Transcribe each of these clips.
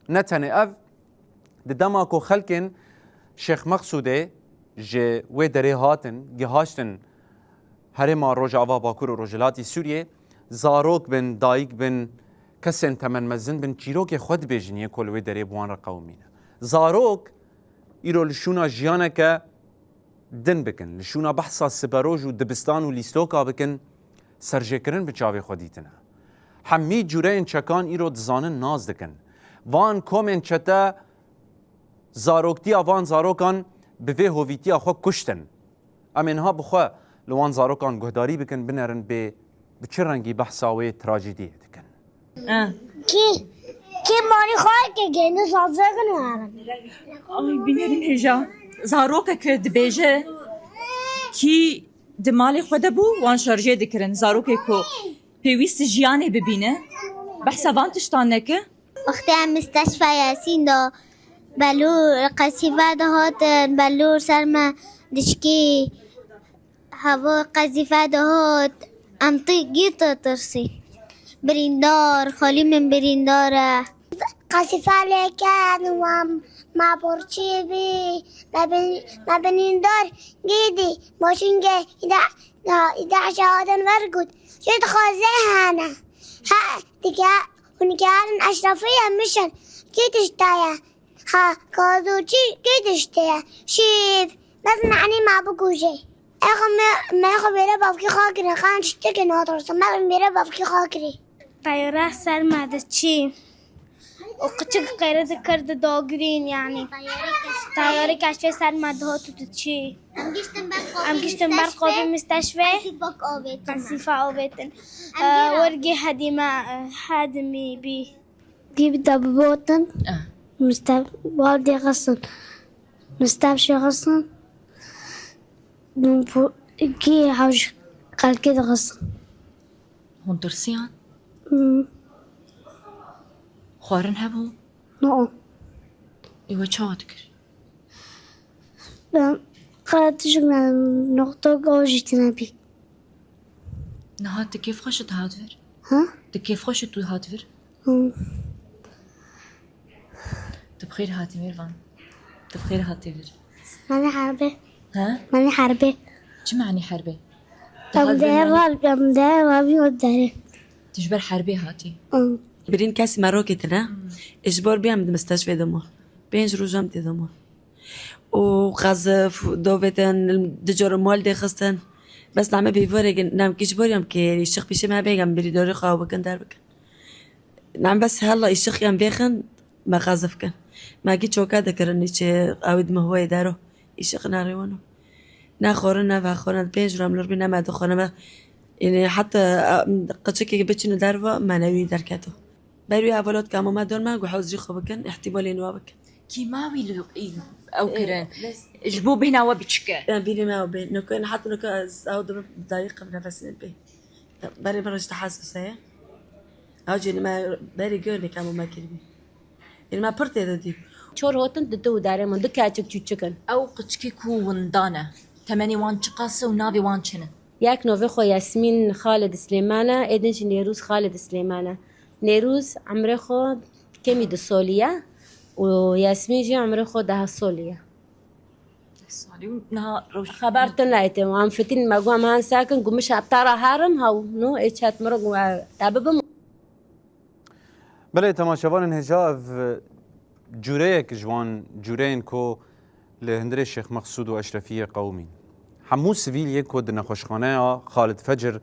نتنه اف دما کو خلکن شیخ مقصوده ج و دره هاتن گهاشتن هرما روجاوا باکور و روجلاتی سوریه زاروک بن دایک بن کسن تمن مزن بن چیروک خود بیجنیه کل و دره بوان را قومینه زاروک ایرو لشونا جیانه که دن بکن لشونا بحثا سبروج و دبستان و لیستوکا بکن سرجه کرن بچاوی خودیتنه همی جوره این چکان ایرو دزانن ناز دکن وان کومن چتا زاروکتی وان زاروکان به هویتی خو کشتن امنها بخوا لوان زاروکان گهداری بکن بنرن به چه رنگی بحثاوی تراژدی دکن کی ماری خواه که گینه سازه کنه آی بینرین هجا زاروک که دبیجه کی دمالی خود بو وان شارجه دکرن زاروک که پیویست جیانه ببینه بحثا وان تشتان نکه وقتی هم مستشفى یاسین دا بلور قصیفه دا هاتن بلور سرما دشکی هوا قصیفه دا هات امطی گیتا ترسی بریندار خالی من برینداره قصیفه لیکن و ما برچی بی ما بریندار گیدی باشین که ایده شهادن ورگود شد خوازه هنه ها دیگه اونی که هرن اشرافی هم میشن کی تشتایه ها کازوچی کی تشتایه شیف بس معنی ما بگوشه اخو میره بافکی خاکره خان شته که نادرسه من میره بافکی خاکره طيارة سلمى چی و قچك قيرة كرد داغرين يعني طيارة كشف سلمى دهاتو چی ام گشتن بر قابل مستشفى قصيفة آويتن ورقي هدمي بي جيب دبوتن والدي غصن مستشفى غصن كي حوش قال كده غصن هون ترسيان خوارن هبو نو ايوه چاوت کر قرأت شغل نقطة قوجت نبي نهات كيف خشت هاتفر ها كيف خشت تو هاتفر تبخير هاتي ميرفان تبخير هاتفر ماني حربة ها ماني حربة شو معني حربة أم دار وداره تجبر حربة هاتي برين كاسي ماروكتنا اجبار بيام مستشفى دمار 5 روزام تي دمار وقذف دوبتن دجار مال دي خستن بس نعمل بيفورق نعم كيجبر يوم كي الشيخ بيشي ما بيجم بري دوري خاو بكن دار بكن نعم بس هلا الشيخ يوم بيخن ما قذف كان ما جيت شوكا ذكرني شي عود ما هو يدارو الشيخ ناريونه ناخورنا فاخورنا 5 رام لور بينا ما دخلنا يعني حتى قتشكي بتشنو دارفا ما نوي دركاتو بروي أولاد كامو ما دون ما وحوزري خبكن احتمالي نوابك كي ماوي لو او كران جبو بينا وبتشكا بيني ما وبين نكون حتى نكون أو دقيقة من نفس البي بري برج تحسس هي أوجي ما بري جوني كامو ما كلمي يعني ما برتي ذدي چور هاتن دتو داره من دکاتک چوچکن او قتشكي كو وندانا تماني وان چقاسه ونافي وان چنه یک نوه خو یاسمین خالد سلیمانه ایدنش نیروز خالد سلیمانه نیروز عمره خو کمی 2 سالیه و یاسمین جی عمره خو 10 سالیه سالي نها روش خبرتون نایتم هم فتین مگو هم هن ساکن گمش ابتارا هرم هاو نو ایچات مرو تاببم بله تماشاوان انهجاء جوره جوان جورين كو لهندري الشيخ مقصود واشرفيه قومين همو سویل یک کد نخوشخانه خالد فجر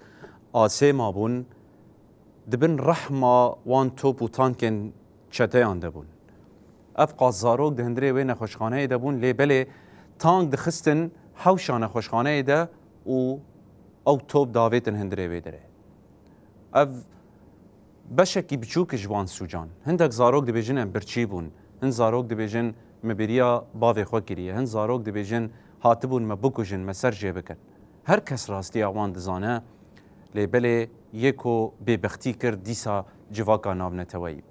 آسه ما بون دبن رحمه وان توپ و تانکن چته آن دبون اف قازاروک دهندره و نخوشخانه دبون لی بله تانک دخستن حوشا نخوشخانه ده و او توپ داویتن هندره و دره اف بشکی بچوک جوان سوجان هندک زاروک دبیجن برچی بون هند زاروک دبیجن مبریا باوی خو کریه هند زاروک دبیجن هاتبون ما بکوژن ما سرجه بکن هر کس راستی آوان دزانه لی بله یکو ببختی کرد دیسا جواکا ناو نتوایی